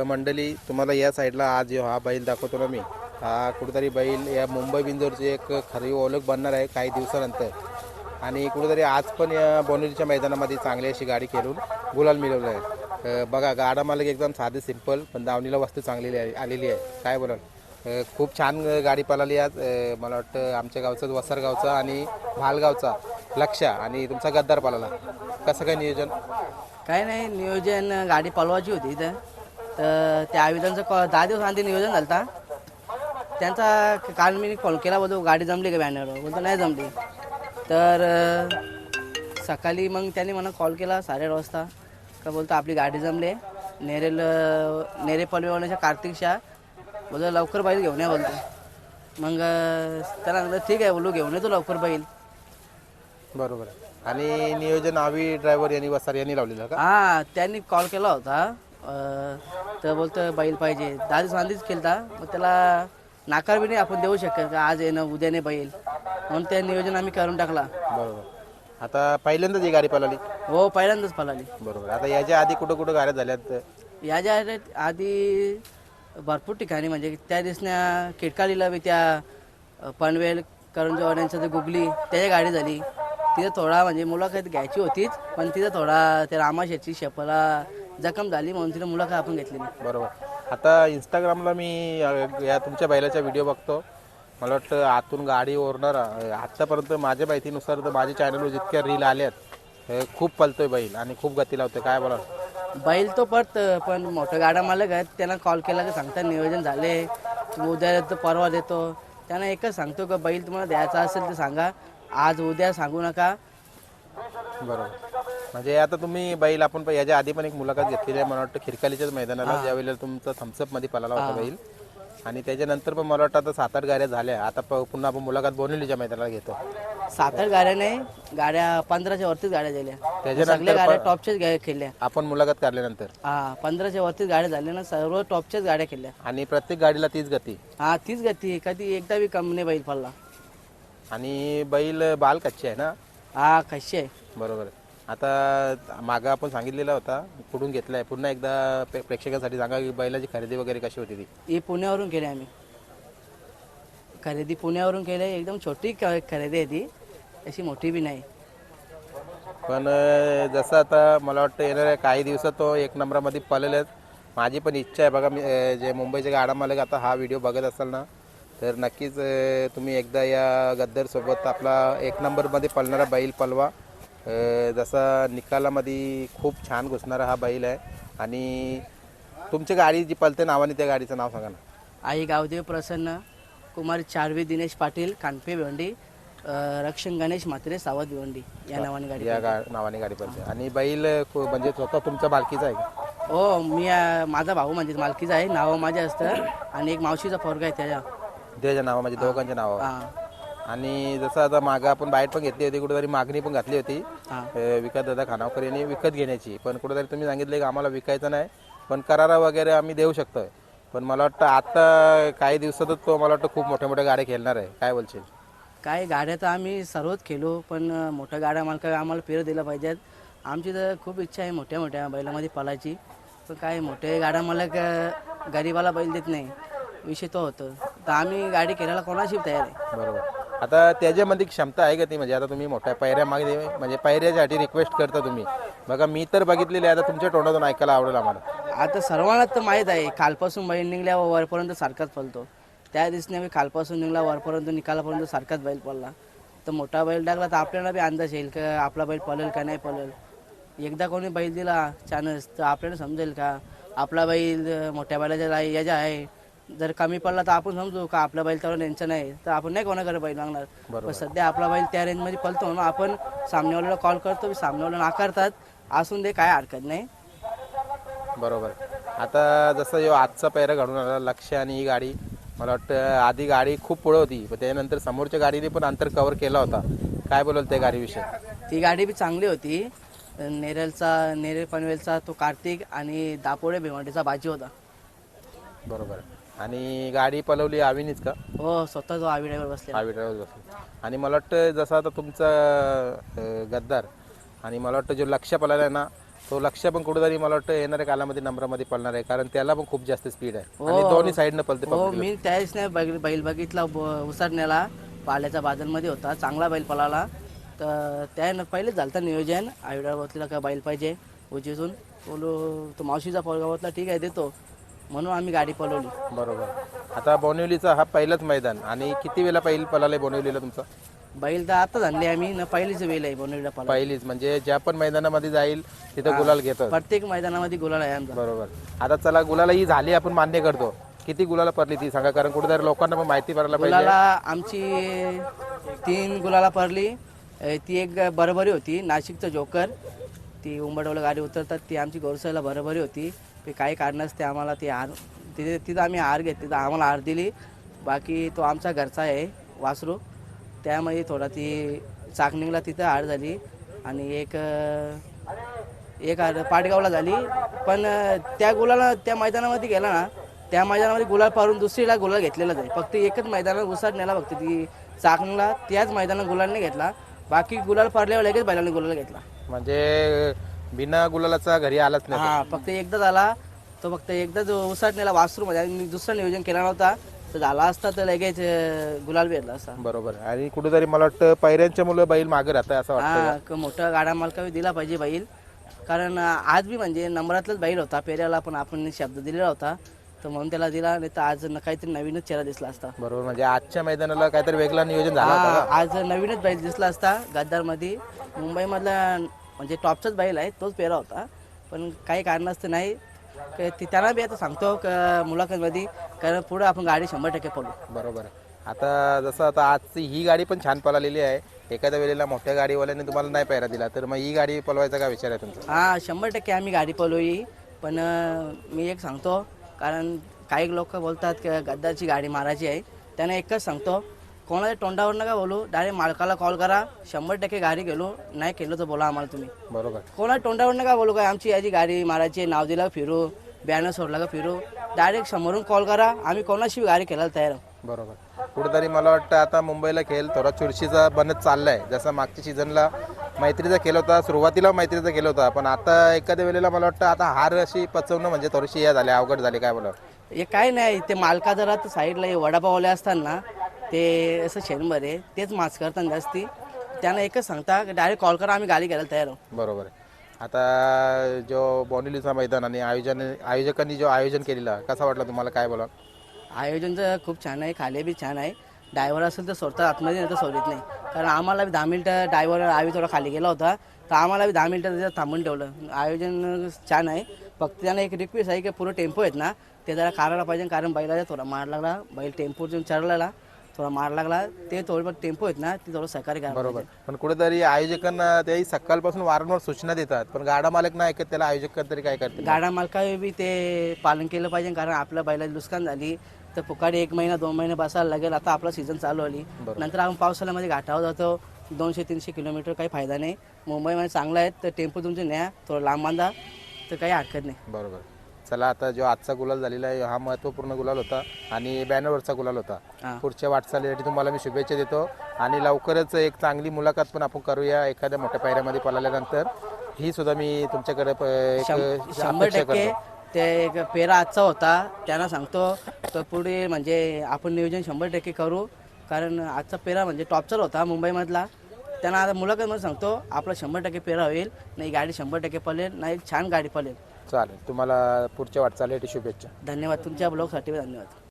मंडळी तुम्हाला या साईडला आज हा बैल दाखवतो ना मी. हा कुठेतरी बैल या मुंबई बिंजोरची एक खरी ओळख बनणार आहे काही दिवसानंतर. आणि कुठेतरी आज पण या बोनिवलीच्या मैदानामध्ये चांगली अशी गाडी खेळून गुलाल मिळवलं आहे. बघा गाडा मालक एकदम साधे सिंपल पण दावणीला वस्तू चांगली आलेली आहे. काय बोलाल? खूप छान गाडी पळाली आज. मला वाटतं आमच्या गावचं वसरगावचा आणि भालगावचा लक्ष आणि तुमचा गद्दार पळाला. कसं काय नियोजन? काही नाही, नियोजन गाडी पळवायची होती इथं. तर त्या आविदांचं 10 दिवस आधी नियोजन झालं होता. त्यांचा काल मी कॉल केला, बोलतो गाडी जमली का बॅनरवर? बोलतो नाही जमली. तर सकाळी मग त्यांनी मला कॉल केला 8:30 वाजता का बोलतो आपली गाडी जमले नेरे पलवेवाल्याच्या कार्तिक शाह. बोलतो लवकर बैल घेऊन या बोलतो. मग त्याला म्हणलं ठीक आहे, बोलू घेऊन येतो लवकर बैल. बरोबर आहे. आणि नियोजन आवी ड्रायव्हर यांनी वसार यांनी लावलेलं का? हां, त्यांनी कॉल केला होता. तर बोलतं बैल पाहिजे. 10 दिवस आधीच केलता. मग त्याला नाकार बी नाही आपण देऊ शकत का आज येणं उद्या नाही बैल, म्हणून ते नियोजन आम्ही करून टाकला. बरोबर. आता पहिल्यांदाच ही गाडी पळाली? हो, पहिल्यांदाच पळाली. बरोबर. आता याच्या आधी कुठं कुठं गाड्या झाल्यात? याच्या आधी भरपूर ठिकाणी, म्हणजे त्या दिवसना किटकालीला बी त्या पनवेल करंजवाड्यांचं ते गुगली त्याची गाडी झाली. तिथं थोडा म्हणजे मुलाखत घ्यायची होतीच, पण तिथं थोडा त्या रामाशेची शेपला जखम झाली म्हणून तिथं मुलाखत आपण घेतली नाही. बरोबर. आता इंस्टाग्रामला मी या तुमच्या बैलाचा व्हिडिओ बघतो. मला वाटतं आतून गाडी ओरणार. आत्तापर्यंत माझ्या माहितीनुसार तर माझ्या चॅनलवर जितक्या रील आल्यात खूप पलतोय बैल आणि खूप गती लावतोय. काय बोला? बैल तो पडतं, पण मोठं गाडा मालक आहेत त्यांना कॉल केला की सांगता नियोजन झाले, उद्या देतो परवा देतो. त्यांना एकच सांगतो का बैल तुम्हाला द्यायचा असेल तर सांगा, आज उद्या सांगू नका. बरोबर. म्हणजे आता तुम्ही बैल आपण याच्या आधी पण एक मुलाखत घेतलेली आहे मला वाटतं खिरकालीच्याच मैदानाला, ज्यावेळेला तुमचा थम्सअपमध्ये पळाला होता बैल. आणि त्याच्यानंतर पण मला वाटतं आता 7-8 गाड्या झाल्या. आता पुन्हा आपण मुलाखत बोनिवलीच्या मैदानाला घेतो. 7-8 गाड्या नाही, गाड्या 15च्या वरतीच गाड्या झाल्या. त्याच्यानंतर सगळ्या गाड्या टॉपच्याच खेळल्या. आपण मुलाखत काढल्यानंतर 15च्या वरतीच गाड्या झाल्या ना, सर्व टॉपच्याच गाड्या खेळल्या. आणि प्रत्येक गाडीला तीच गती? तीच गती. कधी एकदा बी कमी नाही बैल पडला. आणि बैल बाल कच्चे आहे ना? कशी आहे. बरोबर. आता मागं आपण सांगितलेला होता कुठून घेतलाय, पुन्हा एकदा प्रेक्षकांसाठी सांगा की बैलाची खरेदी वगैरे कशी होती ती? ही पुण्यावरून केली आम्ही. खरेदी पुण्यावरून केली. एकदम छोटी खरेदी आहे ती, अशी मोठी बी नाही. पण जसं आता मला वाटतं येणाऱ्या काही दिवसात तो 1 नंबरामध्ये पळेलच. माझी पण इच्छा आहे. बघा मी जे मुंबईचे गाडा मालक आता हा व्हिडिओ बघत असाल ना, तर नक्कीच तुम्ही एकदा या गद्दरसोबत आपला 1 नंबरमध्ये पळणारा बैल पळवा. जसा निकालामध्ये खूप छान घुसणारा हा बैल आहे. आणि तुमची गाडी जी पळते नावाने त्या गाडीचं नाव सांगा ना. आई गावदेव प्रसन्न कुमार चारवी दिनेश पाटील कानपे भिवंडी, रक्षण गणेश म्हात्रे सावध भिवंडी या नावाने गाडी. नावाने गाडी पळते. आणि बैल म्हणजे स्वतः तुमच्या मालकीचा आहे का? हो, मी माझा भाऊ म्हणजे मालकीचा आहे. नाव माझे असतं आणि एक मावशीचा पोरगा आहे त्याच्या नावा म्हणजे दोघांच्या नावावर. आणि जसं आता मागं आपण बाहेर पण घेतली होती, कुठेतरी मागणी पण घातली होती विकत दादा खानावकर यांनी विकत घेण्याची. पण कुठेतरी तुम्ही सांगितले की आम्हाला विकायचं नाही, पण करारा वगैरे आम्ही देऊ शकतोय. पण मला वाटतं आता काही दिवसातच तो मला वाटतं खूप मोठ्या मोठ्या गाड्या खेळणार आहे. काय बोलशील? काय गाड्या तर आम्ही सर्वच खेळू, पण मोठ्या गाड्या मालका आम्हाला फेर दिलं पाहिजेत. आमची तर खूप इच्छा आहे मोठ्या मोठ्या बैलामध्ये पळायची, पण काय मोठे गाड्या मालक गरीबाला बैल देत नाही, विषय तो होतो. तर आम्ही गाडी खेळायला कोणाशी तयार आहे. बरोबर. आता त्याच्यामध्ये क्षमता आहे का ती? म्हणजे आता तुम्ही मोठ्या पायऱ्या मागे म्हणजे पायऱ्यासाठी रिक्वेस्ट करता तुम्ही. बघा मी तर बघितलेली आहे, आता तुमच्या तोंडातून ऐकायला आवडेल आम्हाला. आता सर्वांना तर माहीत आहे, खालपासून बैल निघल्या वरपर्यंत सारखाच पळतो. त्या दिवशी आम्ही खालपासून निघला वरपर्यंत निकालापर्यंत सारखाच बैल पडला. तर मोठा बैल टाकला तर आपल्याला बी अंदाज येईल का आपला बैल पळेल का नाही पळेल. एकदा कोणी बैल दिला चान्स तर आपल्याला समजेल का आपला बैल मोठ्या बैलाच्या याच्या आहे. जर कमी पडला तर आपण समजू का आपला बैल तर यांचं नाही, तर आपण नाही कोणाकडे बैल लागणार. पण सध्या आपला बैल त्या रेंजमध्ये पळतो ना, आपण सामनेवाल्याला कॉल करतो, सामनेवाला नाकारतात, असून दे काय हरकत नाही. बरोबर. आता जसं आजचा पैरा घडून आला लक्ष आणि ही गाडी, मला वाटतं आधी गाडी खूप पुढे होती, पण त्यानंतर समोरच्या गाडीने पण अंतर कव्हर केला होता. काय बोलाल त्या गाडीविषयी? ती गाडी बी चांगली होती. नेरे पनवेलचा तो कार्तिक आणि दापोडे भिवंडीचा बाजी होता. बरोबर. आणि गाडी पळवली आवीनीच का? हो, स्वतः तो आवी ड्रायव्हर बसले. आवी ड्रायव्हर बसले. आणि मला वाटतं जसं आता तुमचा गद्दार आणि मला वाटतं जो लक्ष पळाला आहे ना, तो लक्ष पण कुठेतरी मला वाटतं येणाऱ्या कालामध्ये नंबरामध्ये पळणार आहे, कारण त्याला पण खूप जास्त स्पीड आहे आणि दोन्ही साईडनं पळते. हो, मी त्यावेळेस नाही बैल बघितला उसरण्याला पाल्याच्या बादलमध्ये होता, चांगला बैल पळाला. तर त्यानं पहिलेच झालं होतं नियोजन, आईवडा बसलेला का बैल पाहिजे उजीसून बोलू, तो मावशीचा पोरगावातला ठीक आहे देतो, म्हणून आम्ही गाडी पळवली. बरोबर. आता बोनिवलीचा हा पहिलाच मैदान आणि किती वेळा पहिली पळाला बोनिवलीला तुमचा? बैल तर आता झाले आम्ही न, पहिलीच वेळ आहे बनवलेला पळा. पहिलीच म्हणजे ज्या पण मैदानामध्ये जाईल तिथं गुलाल घेतो. प्रत्येक मैदानामध्ये गुलाल आहे आमचा. बरोबर. आता चला गुलाला ही झाली, आपण मान्य करतो. किती गुलाला पडली ती सांगा, कारण कुठेतरी लोकांना पण माहिती पडायला पाहिजे. गुलाला आमची 3 गुलाला पडली. ती एक बरोबरी होती नाशिकचं जोकर, ती उंबडवला गाडी उतरतात ती आमची गोरसाला बरोबरी होती. ते काही कारणास्तव आम्हाला ती हार तिथं आम्ही हार घेतली, तर आम्हाला हार दिली. बाकी तो आमचा घरचा आहे वासरू, त्यामध्ये थोडा ती चाकणीला तिथं हार झाली आणि एक हार पाटगावला झाली. पण त्या गुलाला त्या मैदानामध्ये गेला ना, त्या मैदानामध्ये गुलाल पारून दुसरीला गुलाल घेतलेलाच आहे. फक्त एकच मैदानात उसरण्याला फक्त ती चाकणीला त्याच मैदानात गुलाल नाही घेतला, बाकी गुलाल पारल्यावर लगेच बैलाने गुलाल घेतला. म्हणजे बिना गुलालाचा घरी आलाच नाही. हा, फक्त एकदाच आला तो, फक्त एकदाच उसरण्याला वासरू मध्ये आणि दुसरा नियोजन केला नव्हता, तर झाला असता तर लगेच गुलाल भेटला असता. बरोबर. आणि कुठेतरी मला वाटतं पैऱ्यांच्या मुलं बैल मागे राहत असं वाटतं. हा, मोठा गाडा मालकावी दिला पाहिजे बैल, कारण आज बी म्हणजे नंबरातलाच बैल होता पेऱ्याला, पण आपण शब्द दिलेला होता तर म्हणून त्याला दिला, नाही तर आज काहीतरी नवीनच चेहरा दिसला असता. बरोबर. म्हणजे आजच्या मैदानाला काहीतरी वेगळा नियोजन झाला होता का? आज नवीनच बैल दिसला असता. गद्दारमध्ये मुंबईमधला म्हणजे टॉपचाच बैल आहे, तोच पेरा होता, पण काही कारणास्तव नाही. त्यांना बी आता सांगतो मुलाखतमध्ये, कारण पुढे आपण गाडी 100% पळू. बरोबर. आता जसं आता आजची ही गाडी पण छान पळालेली आहे. एखाद्या वेळेला मोठ्या गाडीवाल्याने तुम्हाला नाही पैरा दिला तर मग ही गाडी पळवायचा काय विचार आहे तुमचा? हा, 100% आम्ही गाडी पळवली. पण मी एक सांगतो, कारण काही लोक बोलतात की गद्दारची गाडी मारायची आहे, त्यांना एकच सांगतो, कोणाच्या तोंडावर नका बोलू, डायरेक्ट मालकाला कॉल करा, 100% गाडी गेलो, नाही केलं तर बोला आम्हाला तुम्ही. बरोबर. कोणाच्या तोंडावर नका बोलू काय आमची याची गाडी मारायची, नाव दिला फिरू, बॅनर सोडला का फिरू, डायरेक्ट समोरून कॉल करा, आम्ही कोणाशी गाडी खेळायला तयार आहोत. बरोबर. कुठेतरी मला वाटतं आता मुंबईला खेळ थोडा चुरशीचा बनत चाललाय. जसं मागच्या सीझनला मैत्रीचा खेळ होता, सुरुवातीला मैत्रीचा खेळ होता, पण आता एखाद्या वेळेला मला वाटतं आता हार अशी पचवणं म्हणजे थोडीशी हे झाली, अवघड झाली. काय बोला? हे काय नाही, ते मालका जरा साईडला हे वडापावले असताना ते असं शेणभर आहे, तेच मास्क करतात जास्ती. त्यांना एकच सांगता डायरेक्ट कॉल करा, आम्ही गाडी घ्यायला तयार आहोत. बरोबर आहे. आता जो बोनिवलीचा मैदान आणि आयोजकांनी जो आयोजन केलेला कसा वाटला तुम्हाला, काय बोला? आयोजन तर खूप छान आहे, खाली बी छान आहे. ड्रायव्हर असेल तर सोडतात आतमध्ये, नाही तर सोडित नाही. कारण आम्हाला बी 10 मिनिटं ड्रायव्हर आम्ही थोडा खाली गेला होता, तर आम्हाला बी 10 मिनिटं त्याच्यात थांबून ठेवलं. आयोजन छान आहे. फक्त त्यांना एक रिक्वेस्ट आहे की पुरं टेम्पो आहेत ना, ते जरा काढायला पाहिजे, कारण बैलाला थोडा मार लागला, बैल टेम्पोतून चढलेला, थोडा मार लागला, ते थोडं टेम्पो आहेत ना ते थोडं सहकार्य करा. बरोबर. पण कुठेतरी आयोजकांना त्याही सकाळपासून वारंवार सूचना देतात, पण गाडा मालक नाही ऐकत, त्याला आयोजक तरी काय करते? गाडा मालकाने बी ते पालन केलं पाहिजे, कारण आपल्या बैलाची नुकसान झाली तर पुकाडी 1 महिना 2 महिने बसायला लागेल. आता आपला सीझन चालू आली, नंतर आपण पावसाळ्यामध्ये घाटावर जातो 200-300 किलोमीटर, काही फायदा नाही. मुंबईमध्ये चांगला आहे तर टेम्पो तुमचे न्या, थोडं लांब बांधा, तर काही हरकत नाही. बरोबर. चला, आता जो आजचा गुलाल झालेला आहे हा महत्त्वपूर्ण गुलाल होता आणि बॅनरवरचा गुलाल होता. पुढच्या वाटचालीसाठी तुम्हाला मी शुभेच्छा देतो आणि लवकरच एक चांगली मुलाखत पण आपण करूया एखाद्या मोठ्या पायऱ्यामध्ये पळाल्यानंतर. ही सुद्धा मी तुमच्याकडे 100% ते एक पेरा आजचा होता, त्यांना सांगतो तर पुढे म्हणजे आपण नियोजन 100% करू, कारण आजचा पेरा म्हणजे टॉपचा होता मुंबईमधला. त्यांना आता मुलाखतमध्ये सांगतो आपला 100% पेरा होईल, नाही गाडी 100% पळेल, नाही छान गाडी पळेल. चालेल. तुम्हाला पुढच्या वाटचालीसाठी शुभेच्छा. धन्यवाद. तुमच्या ब्लॉगसाठी धन्यवाद.